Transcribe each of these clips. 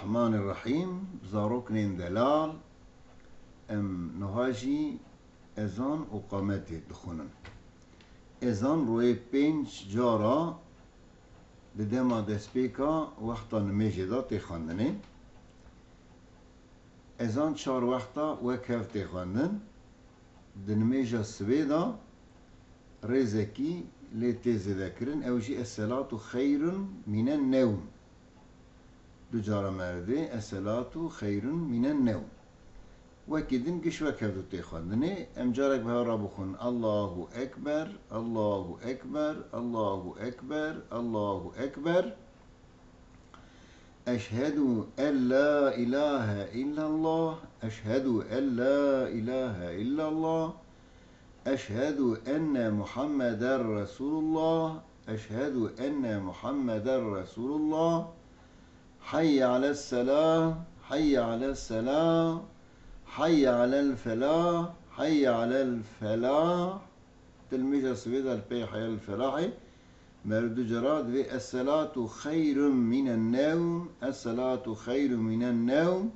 الرحمن الرحیم زاروکنین دلال ام نهاجی ازان و قامت دخونن ازان روی 5 جارا بده ما دسپیکا وقتا نمیجه دا تخواندنه ازان 4 وقتا وکف تخواندن دنمیجه سویدا رزکی لیتیز ذکرن اوجی الصلاة خیر من النوم دو جارا مرده الصلاة خیر من النوم وكدن قش وكذو تخوندني ام جارك بها رابخون الله اكبر الله اكبر الله اكبر الله اكبر اشهد ان لا اله الا الله اشهد ان لا اله الا الله اشهد ان محمدا رسول الله اشهد ان محمدا رسول الله حي على السلام حي على السلام حي على الفلاح حي على الفلاح تلميذ سويدا البي حي على الفلاح مرد جراد في الصلاة خير من النوم الصلاة خير من النوم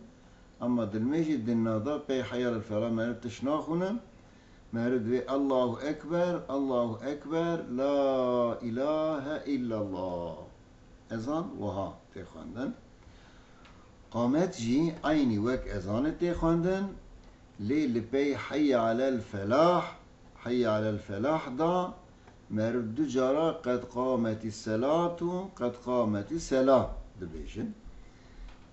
أما تلميذ الدنادا بي حي على الفلاح مرد تشناخنا مرد في الله أكبر الله أكبر لا إله إلا الله أذان وها تخواندن قامت جي عيني وك أذان تخواندن لي لبي حي على الفلاح حي على الفلاح دا مرد جارا قد قامت الصلاة قد قامت الصلاة دبيشن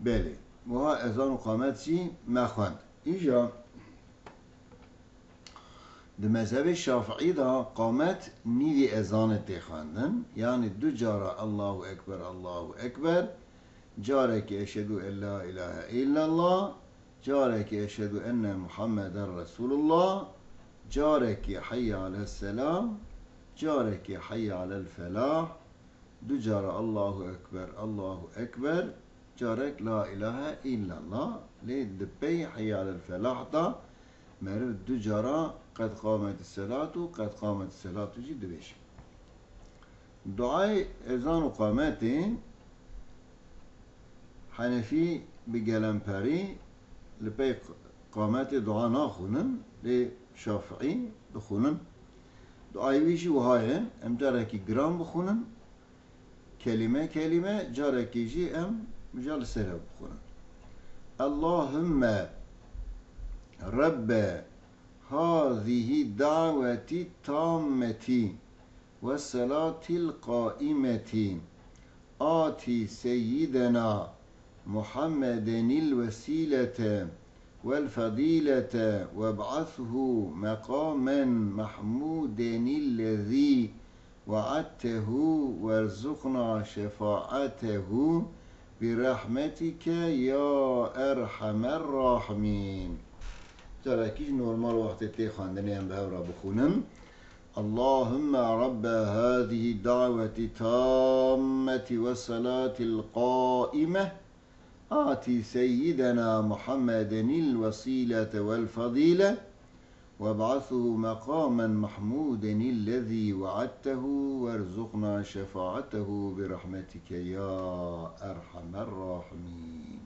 بله وها أذان قامت جي ما خواند إيجا ده مذهب الشافعي دا قامت نيدي أذان تخواندن يعني دو جارا الله أكبر الله أكبر جارك أشهد أن لا إله إلا الله جارك أشهد أن محمد رسول الله جارك حي على السلام جارك حي على الفلاح دو جار الله أكبر الله أكبر جارك لا إله إلا الله لدبي حي على الفلاح دا مرد دو جارا قد قامت الصلاة قد قامت الصلاة جد بيش دعاء إذان قامتين حنفي بجلنبري لبي قامات دعاء ناخونن لشافعي بخونن دعاء ويجي وهاي ام جاركي جرام بخونن كلمة كلمة جاركي جي ام مجال سرب بخونن اللهم رب هذه الدعوة التامة والصلاة القائمة آتي سيدنا محمد الوسيلة والفضيلة وابعثه مقاما محمودا الذي وعدته وارزقنا شفاعته برحمتك يا أرحم الراحمين تراكيج نورمال وقت تخاندني ام بهورا بخونم اللهم رب هذه الدعوة التامة والصلاة القائمة آتي سيدنا محمد الوسيلة والفضيلة وابعثه مقاما محمودا الذي وعدته وارزقنا شفاعته برحمتك يا أرحم الراحمين